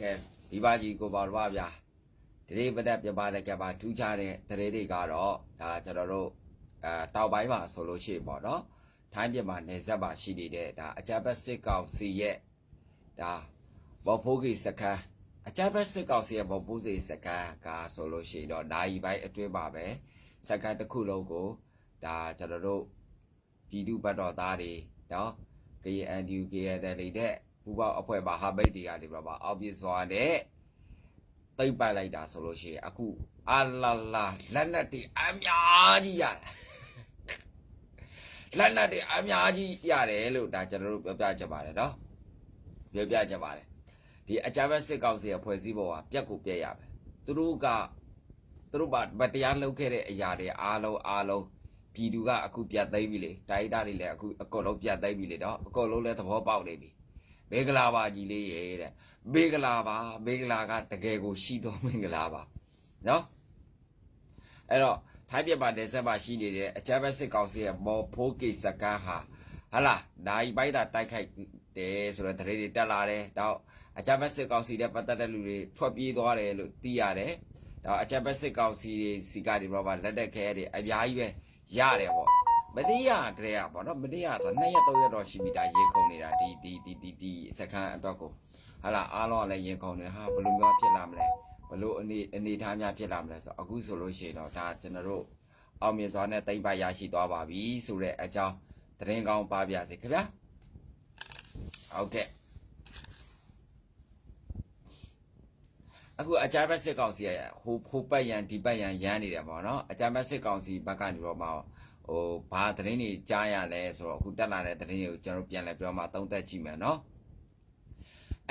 Okay, Vivaji go Barwavia. Today, but up your body about 2 channel, the lady got all, Tararo, Taubaima, solo shape or time your man is about she did it, a jabber sick of see yet. Da Bopogi Saka, a jabber sick of see a Bopozi Saka, car solo shade or die by a tree barbe, Saka the cool logo, da Tararo, Pidu Bado Daddy, da, Gay and you get a lady. ဘူပါအဖွဲပါဟာဘိတ်တွေကနေပြပါ obvious သွားတဲ့သိပ်ပိုက်လိုက်တာဆိုလို့ရှိရင်အခုအလာလာလက်နက်တွေအများကြီးရတယ်လက်နက်တွေအများကြီးရတယ်လို့ဒါကျွန်တော်တို့ပြောပြချင်ပါတယ်နော်ပြောပြချင်ပါတယ်ဒီအကြမ်းဖက်စစ်ကောင်စီရဲ့ဖွဲ့စည်းပုံကပြက်ကိုပြက်ရမယ်သူတို့ဗတရားလုပ်ခဲ့တဲ့အရာတွေအားလုံးပြည်သူကအခုပြတ်သိမ်းပြီလေတိုင်းသားတွေလည်းအခုအကုန်လုံးပြတ်သိမ်းပြီလေနော်အကုန်လုံးလည်းသဘောပေါက်နေပြီဘေဂလာပါကြီးလေးရဲ့တဲ့ဘေဂလာကတကယ်ကိုရှိတော်မင်္ဂလာပါနော်အဲ့တော့ထိုင်းပြည်မှာဒေသမှာရှိနေတဲ့အကြမ်းဖက်စစ်ကောင်စီရဲ့မော်ဖိုးကိစကားဟာဟလာနိုင်ပိုက်တာတိုက်ခိုက်တယ်ဆိုတော့တရေတွေတက်လာတယ်တော့အကြမ်းဖက်စစ်ကောင်စီတဲ့ပတ်သက်တဲ့လူတွေထွက်ပြေးသွားတယ်လို့သိရတယ်တော့အကြမ်းဖက်စစ်ကောင်စီစီကဒီဘောပါလက်တက်ခဲတွေအများကြီးပဲရတယ်ပေါ့မတရားကြရပါတော့မတရားတော့2ရက်3ရက်တော့ရှိပြီဒါရေခုန်နေတာဒီစခန်းအတွက်ကိုဟာလာအားလုံးကလည်းရေခုန်နေဟာဘလို့များဖြစ်လာမလဲဘလို့အနေထားများဖြစ်လာမလဲဆိုအခုဆိုလို့ရှိရင်တော့ဒါကျွန်တော်တို့အောင်မြင်စွာနဲ့တိမ့်ပိုက်ရရှိသွားပါပြီဆိုတဲ့အကြောင်းသတင်းကောင်းပါပြစေခင်ဗျာဟုတ်ကဲ့အခုအကြမ်းဖက်စစ်ကောင်စီရဲ့ဟိုပတ်ရန်ဒီပတ်ရန်ရမ်းနေတယ်ပေါ့နော်အကြမ်းဖက်စစ်ကောင်စီဘက်ကနေတော့မှဘာသတင်းတွေကြားရလဲဆိုတော့အခုတက်လာတဲ့သတင်းတွေကိုကျွန်တော်ပြန်လဲပြောမှသုံးသပ်ကြည့်မယ်နော်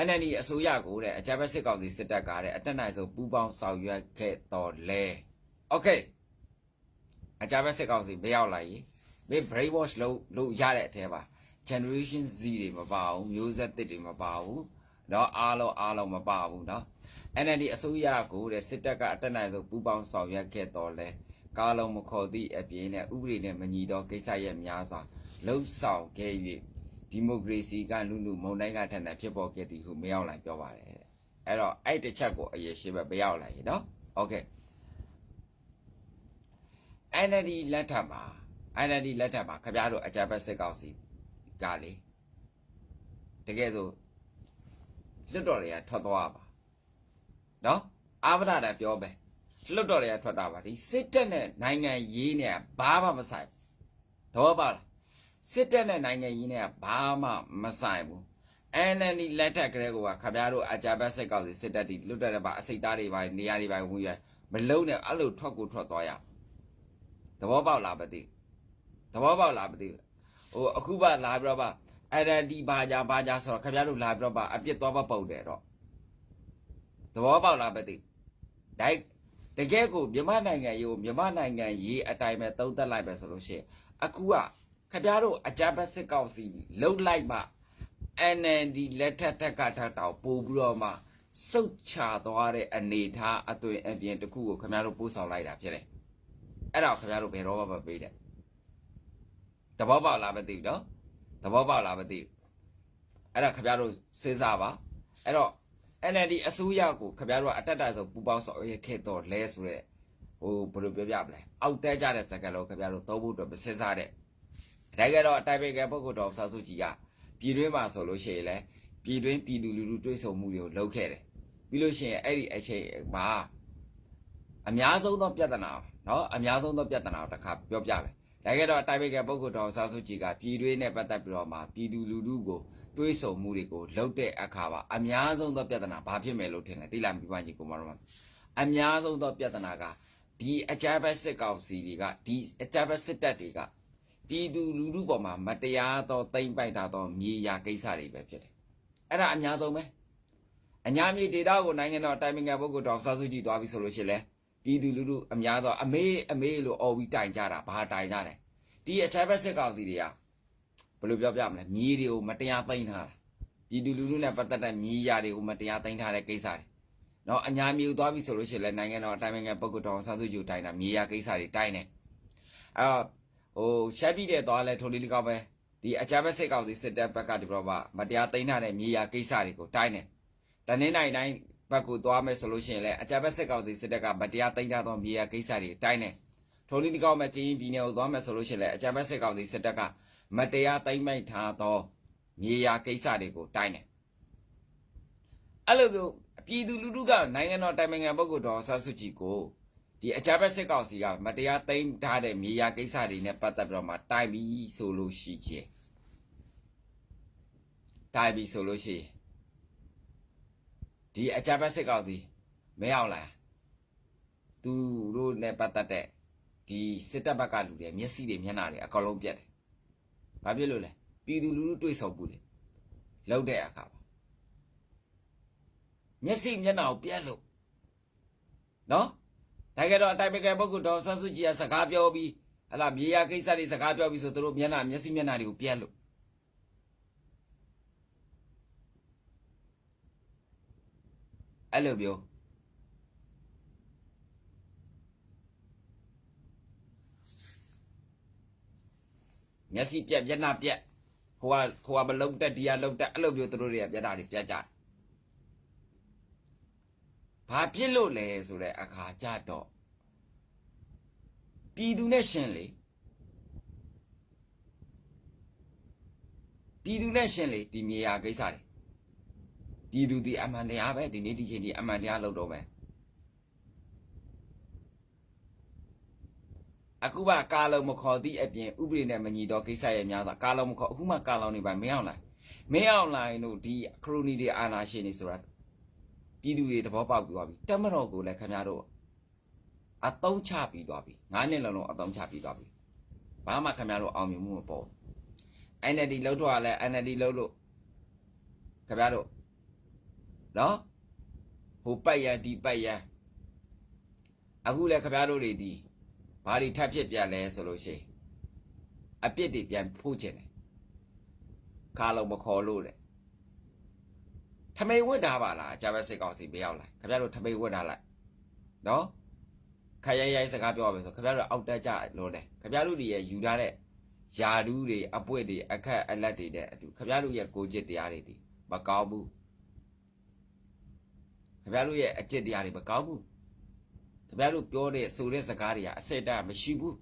NLD အစိုးရကိုတဲ့အကြမ်းဖက်စစ်ကောင်စီစစ်တပ်ကတဲ့အတက်နိုင်ဆုံးပူးပေါင်းဆောင်ရွက်ခဲ့တော်လဲ Okay အကြမ်းဖက်စစ်ကောင်စီမရောက်လာရင်မင်း brainwash လုပ်ရတဲ့အထဲမှာ generation Z တွေမပါဘူးမျိုးဆက်သစ်တွေမပါဘူးเนาะအားလုံးမပါဘူးเนาะ NLD အစိုးရကိုတဲ့စစ်တပ်ကအတက်နိုင်ဆုံးပူးပေါင်းဆောင်ရွက်ခဲ့တော်လဲကားလုံးမခေါ်သည့်အပြင်နဲ့ဥပဒေနဲ့မညီတော့ကိစ္စရဲ့များစွာလှုပ်ဆောင်ခဲ့၍ဒီမိုကရေစီကလူမုံတိုင်းကထက်နဲ့ဖြစ်ပေါ်ခဲ့သည်ဟုမရောက်လိုက်ပြောပါတယ်အဲ့တော့အဲ့တစ်ချက်ကိုအရေးရှိပဲမရောက်လိုက်ရေနော်โอเค NLD လက်ထက်မှာခင်ဗျားတို့အကြမ်းဖက်စစ်ကောင်စီကလေတကယ်ဆိုလွတ်တော်တွေကထွက်သွားပါနော်အာဗဒတာပြောပဲလွတ်တော်တွေကထွက်တာပါဒီစစ်တပ်နဲ့နိုင်ငံရေးနဲ့ဘာမှမဆိုင်တော့ပါလားစစ်တပ်နဲ့နိုင်ငံရေးနဲ့ဘာမှမဆိုင်ဘူး NLD လက်ထက်ကလေးကခင်ဗျားတို့အကြမ်းဖက်စစ်ကောင်စီစစ်တပ်ဒီလွတ်တော်တွေပါအစိတ်သားတွေပါနေရာတွေပါဝင်ရမလုံးနဲ့အဲ့လိုထွက်သွားရသဘောပေါက်လားမသိဟိုအခုပါလာပြီးတော့ပါ NLD ဘာကြာဆိုတော့ခင်ဗျားတို့လာပြီးတော့ပါအပြစ်သွားပုတ်တယ်တော့သဘောပေါက်လားမသိတကယ်ကိုမြန်မာနိုင်ငံရေးအတိုင်းပဲသုံးသပ်လိုက်ပဲဆိုလို့ရှိရင်အခုကခင်ဗျားတို့အကြမ်းဖက်စစ်ကောင်စီလှုပ်လိုက်မှ NLD လက်ထက်ကထတောင်ပို့ပြီးတော့မှစုတ်ချသွားတဲ့အနေထားအသွင်အပြင်တစ်ခုကိုခင်ဗျားတို့ပို့ဆောင်လိုက်တာဖြစ်တယ်အဲ့တော့ခင်ဗျားတို့ဘယ်တော့မှမပေးတဲ့သဘောပေါက်လားမသိဘူးနော်သဘောပေါက်လားမသိဘူးအဲ့တော့ခင်ဗျားတို့စဉ်းစားပါအဲ့တော့NLD အစိုးရကိုခင်ဗျားတို့ကအတက်တိုက်ဆုံးပူပေါင်းဆောင်ရွက်ခဲ့တော့လဲဆိုရက်ဟိုဘယ်လိုပြောပြမလဲအောက်တဲကြတဲ့စကားလုံးခင်ဗျားတို့သုံးဖို့တော့မစဉ်းစားတဲ့ဒါကြတော့အတိုင်ပင်ခံပုဂ္ဂိုလ်တော်ဆောက်စုကြည်ကပြည်တွင်းမှာဆိုလို့ရှိရင်လေပြည်တွင်းပြည်သူလူထုတွေးဆုံမှုတွေကိုလုပ်ခဲ့တယ်ပြီးလို့ရှိရင်အဲ့ဒီအချိန်မှာအများဆုံးသောပြဿနာเนาะအများဆုံးသောပြဿနာကိုတစ်ခါပြောပြမယ်ဒါကြတော့အတိုင်ပင်ခံပုဂ္ဂိုလ်တော်ဆောက်စုကြည်ကပြည်တွင်းနဲ့ပတ်သက်ပြီးတော့မှပြည်သူလူထုကိုတွေးဆုံမှုတွေကိုလှုပ်တဲ့အခါမှာအများဆုံးသောပြဿနာဘာဖြစ်မယ်လို့ထင်လဲသိလားမိဘကြီးကိုမတော်အများဆုံးသောပြဿနာကဒီအကြမ်းဖက်စစ်ကောင်စီတွေကဒီအကြမ်းဖက်စစ်တပ်တွေကပြည်သူလူထုပေါ်မှာမတရားသောတိမ့်ပိုက်တာသောမြေယာကိစ္စတွေပဲဖြစ်တယ်အဲ့ဒါအများဆုံးပဲအညာမြေဒေသကိုနိုင်ငံတော်တိုင်ပင်ခံပုဂ္ဂိုလ်တော်ဆောက်စုကြည်သွားပြီဆိုလို့ရှိရင်လေပြည်သူလူထုအများသောအမေလို့အော်ပြီးတိုင်ကြတာဘာတိုင်ကြလဲဒီအကြမ်းဖက်စစ်ကောင်စီတွေကဘယ်လိုပြောပြမလဲမြေတွေကိုမတရားသိမ်းထားတာပြည်သူလူထုနဲ့ပတ်သက်တဲ့မြေယာတွေကိုမတရားသိမ်းထားတဲ့ကိစ္စတွေနော်အညာမြေသွားပြီဆိုလို့ရှိရင်လည်းနိုင်ငံတော်အတိုင်ပင်ခံပုဂ္ဂိုလ်တော်ဆောက်စုကြည်တိုင်တာမြေယာကိစ္စတွေတိုင်တယ်ဟိုရှက်ပြီးတဲ့သွားလဲထိုလေးကောက်ပဲဒီအကြမ်းဖက်စစ်ကောင်စီစစ်တပ်ဘက်ကဒီတော့မတရားသိမ်းထားတဲ့မြေယာကိစ္စတွေကိုတိုင်တယ် တနင်္လာတိုင်းဘက်ကိုသွားမယ်ဆိုလို့ရှိရင်လည်းအကြမ်းဖက်စစ်ကောင်စီစစ်တပ်ကမတရားသိမ်းထားသောမြေယာကိစ္စတွေတိုင်းတယ်ထုံးနည်းကောင်းမဲ့ကရင်ပြည်နယ်ကိုသွားမယ်ဆိုလို့ရှိရင်လည်းအကြမ်းဖက်စစ်ကောင်စီစစ်တပ်ကမတရားသိမ်းမိတ်ထားသောမြေယာကိစ္စတွေကိုတိုင်းတယ်အဲ့လိုမျိုးပြည်သူလူထုကနိုင်ငံတော်တိုင်ပင်ခံပုဂ္ဂိုလ်တော်ဆဆုကြည်ကိုဒီအကြမ်းဖက်စစ်ကောင်စီကမတရားသိမ်းထားတဲ့မြေယာကိစ္စတွေနဲ့ပတ်သက်ပြီးတော့မှတိုင်ပြီးဆိုလို့ရှိရင်တိုင်ပြီးဆိုလို့ရှိရင်ဒီအကြမ်းဖက်စစ်ကောင်စီမရောက်လာသူတို့နဲ့ပတ်သက်တဲ့ဒီစစ်တပ်ဘက်ကလူတွေမျက်စိတွေမျက်နှာတွေအကောင်လုံးပြတ်တယ်။ဘာဖြစ်လို့လဲပြည်သူလူထုတွေ့ဆုံမှုလေလောက်တဲ့အခါပါမျက်စိမျက်နှာကိုပြတ်လို့နော်ဒါကြတော့အတိုင်ပင်ခံပုဂ္ဂိုလ်တော်ဆန်းစုကြည်ကစကားပြောပြီးဟလာမြေယာကိစ္စတွေစကားပြောပြီးဆိုသူတို့မျက်စိမျက်နှာတွေကိုပြတ်လို့အဲ့လိုပြောမျက်စိပြက်မျက်နှာပြက်ဟိုကမလုံးတက်ဒီကလုံးတက်အဲ့လိုမျိုးသူတို့တွေကမျက်နှာတွေပြက်ကြတယ်ဘာဖြစ်လို့လဲဆိုတဲ့အခါကြတော့ပြည်သူနဲ့ရှင်လေပြည်သူနဲ့ရှင်လေဒီမြေယာကိစ္စတွေပြည်သူဒီအမှန်တရားပဲဒီနေ့ဒီချိန်ဒီအမှန်တရားလုပ်တော့မယ်အခုမှကာလုံးမခေါ်သည့်အပြင်ဥပဒေနဲ့မညီတော့ကိစ္စရဲ့များစွာကာလုံးမခေါ်အခုမှကာလုံးနေပါမင်းအောင်လိုင်းတို့ဒီခရိုနီတွေအာနာရှင်တွေဆိုတာပြည်သူတွေသဘောပေါက်ပြီးသွားပြီတက်မတော်ကိုလည်းခင်ဗျားတို့အတုံးချပြီးသွားပြီ9နှစ်လုံးအတုံးချပြီးသွားပြီဘာမှခင်ဗျားတို့အောင်မြင်မှုမပေါ် NLD လှုပ်တော့လဲ NLD လှုပ်လို့ခင်ဗျားတို့နော်ဟိုပတ်ရဒီပတ်ရအခုလည်းခင်ဗျားတို့တွေဒီဘာတွေထပ်ဖြစ်ပြန်လဲဆိုလို့ရှိရင်အပြစ်တွေပြန်ဖို့ချင်တယ်ခါလုံးမခေါ်လို့တဲ့ထမိန်ဝတ်ထားပါလားအကြမ်းဖက်စစ်ကောင်စီမရောက်လာခင်ဗျားတို့ထမိန်ဝတ်ထားလိုက်နော်ခရိုင်စကားပြောပါမယ်ဆိုခင်ဗျားတို့အောက်တက်ကြလို့တယ်ခင်ဗျားတို့တွေရဲ့ယူထားတဲ့ယာဒူးတွေအပွင့်တွေအခက်အလက်တွေတဲ့အတူခင်ဗျားတို့ရဲ့ကိုจิตတရားတွေဒီမကောင်းဘူးခင်ဗျားတို့ရဲ့အจิตတရားတွေမကောင်းဘူးခင်ဗျားတို့ပြောတဲ့ဆိုတဲ့စကားတွေကအစစ်တမရှိဘူး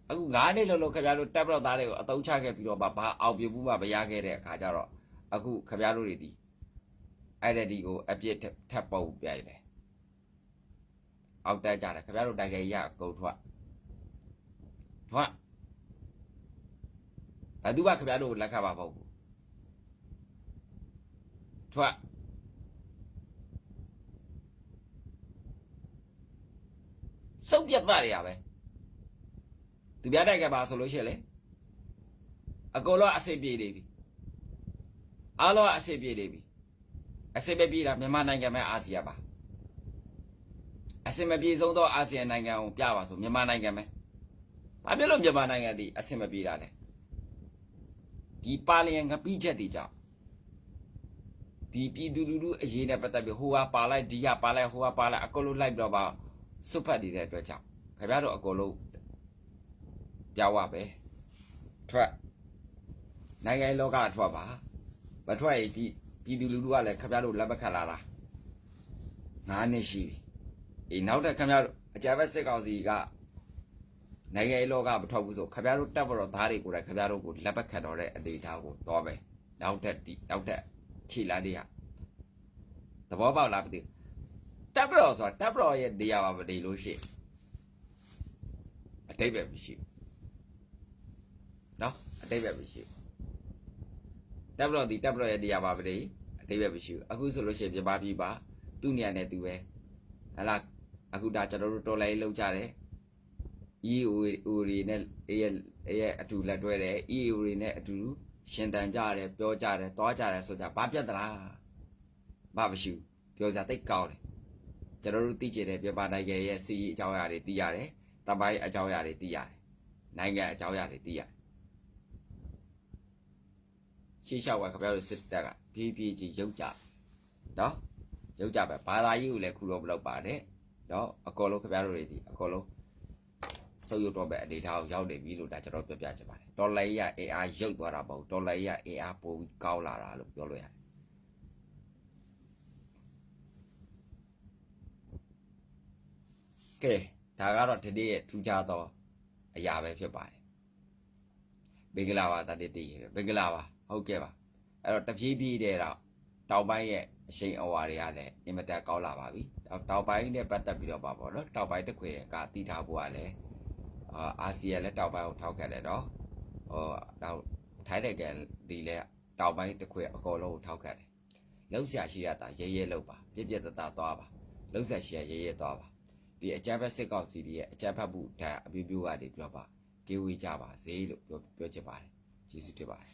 အခု9နှစ်လုံးခင်ဗျားတို့တက်ပတော့သားတွေကိုအတုံးချခဲ့ပြီးတော့ဘာအောင်ပြမှုမှမရခဲ့တဲ့အခါကျတော့အခုခင်ဗျားတို့တွေဒီအဲ့ဒါဒီကိုအပြစ်ထပ်ပုံပြရတယ်အောက်တက်ကြတယ်ခင်ဗျားတို့တိုင်ကြရအကုန်ထွက်ဘယ်သူမှခင်ဗျားတို့လက်ခတ်ပါမဟုတ်ဘူးထွက်စုပ်ပြတ်သားတွေရပဲသူပြတိုက်ကပါဆိုလို့ရှိရင်လေအကုန်လုံးအစစ်ပြေးနေပြီအားလုံးအစစ်ပြေးနေပြီအစစ်မပြေးတာမြန်မာနိုင်ငံမဲ့အာဆီယံပါအစစ်မပြေဆုံးသောအာဆီယံနိုင်ငံကိုပြပါဆိုမြန်မာနိုင်ငံမဲ့ဘာဖြစ်လို့မြန်မာနိုင်ငံဒီအစစ်မပြေးတာလဲဒီပါလျံငပိချက်တွေကြောင့်ဒီပြည်သူလူထုအရေးနဲ့ပတ်သက်ပြီးဟိုဟာပါလိုက်ဒီဟာပါလိုက်ဟိုဟာပါလိုက်အကုန်လုံးလိုက်ပြီးတော့ပါစွတ်ဖတ်နေတဲ့အတွက်ကြောင့်ခင်ဗျားတို့အကုန်လုံးပြောင်းရပဲထွက်နိုင်ငံလောကထွက်ပါမထွက်ရင်ပြည်သူလူထုကလည်းခင်ဗျားတို့လက်မခံလာတာ9နှစ်ရှိပြီအေးနောက်တဲ့ခင်ဗျားတို့အကြမ်းဖက်စစ်ကောင်စီကနိုင်ငံလောကမထွက်ဘူးဆိုခင်ဗျားတို့တက်ပေါ်တော့သားတွေကိုလည်းခင်ဗျားတို့ကိုလက်မခံတော့တဲ့အနေအထားကိုတော့ပဲနောက်တဲ့ခြေလာတွေကသဘောပေါက်လားမသိဘူးတက်ပေါ်ဆိုတာတက်ပေါ်ရဲ့နေရာမှာမနေလို့ရှိရင်အတိတ်ပဲမရှိဘူးနော်အတိတ်ပဲမရှိဘူးတက်ပေါ်ရဲ့နေရာမှာမနေအတိတ်ပဲမရှိဘူးအခုဆိုလို့ရှိရင်ပြပါပြီပါသူ့နေရာနဲ့သူပဲဟလာအခုဒါကျွန်တော်တို့တော်လိုင်းလောက်ကြတယ် EO တွေနဲ့ရဲ့အတူလက်တွဲတယ် EO တွေနဲ့အတူရှင်တန်ကြတယ်ပြောကြတယ်သွားကြတယ်ဆိုကြဘာပြတ်သလားဘာမရှိဘူးပြောစရာတိတ်ကောင်းတယ်ကျွန်တော်တို့သိကျင်တဲ့ပြပါနိုင်ငံရဲ့စီးအကြောင်းအရာတွေသိရတယ်တပိုင်းအကြောင်းအရာတွေသိရတယ်နိုင်ငံအကြောင်းအရာတွေသိရတယ်ရှေ့လျှောက်ကခင်ဗျားတို့စစ်တပ်ကဖြည်းဖြည်းချင်းရုပ်ကြနော်ရုပ်ကြပဲဘာသာရေးကိုလည်းခုတော့မလုပ်ပါနဲ့နော်အကောလုံးခင်ဗျားတို့တွေဒီအကောလုံး ဆုပ်ယုပ်တော့ပဲအနေထားကိုရောက်နေပြီလို့ဒါကျွန်တော်ပြောပြချင်ပါတယ်တော်လိုင်းရအေအားရုပ်သွားတာမဟုတ်တော်လိုင်းရအေအားပိုပြီးကောင်းလာတာလို့ပြောလို့ရတယ်ကဲဒါကတော့ဒီနေ့ရဲ့ထူးခြားသောအရာပဲဖြစ်ပါတယ်မင်္ဂလာပါတတိတိမင်္ဂလာပါဟုတ်ကဲ့ပါအဲ့တော့တပြေးပြေးတဲ့တော့တောင်ပိုင်းရဲ့အရှိန်အဝါတွေကလည်းအင်မတန်ကောင်းလာပါပြီတောင်ပိုင်းနဲ့ပတ်သက်ပြီးတော့ပါပေါ့နော်တောင်ပိုင်းတစ်ခွေကတီးထားဖို့ကလည်းအာဆီယံလည်းတောင်ပိုင်းကိုထောက်ခံတယ်နော်တော့ထိုင်းနိုင်ငံဒီလည်းတောင်ပိုင်းတစ်ခွေအကုန်လုံးကိုထောက်ခံတယ်လှုပ်ရှားရှိရတာရဲရဲလှုပ်ပါပြည့်ပြည့်တသားသွားပါလှုပ်ရှားရှိရရဲရဲသွားပါဒီအကြမ်းဖက်စစ်ကောင်စီရဲ့အကြမ်းဖက်မှုဒါအပြည့်ပြည့်ကနေပြောပါကေဝေးကြပါစေလို့ပြောချင်ပါတယ်ကျေးဇူးတင်ပါတယ်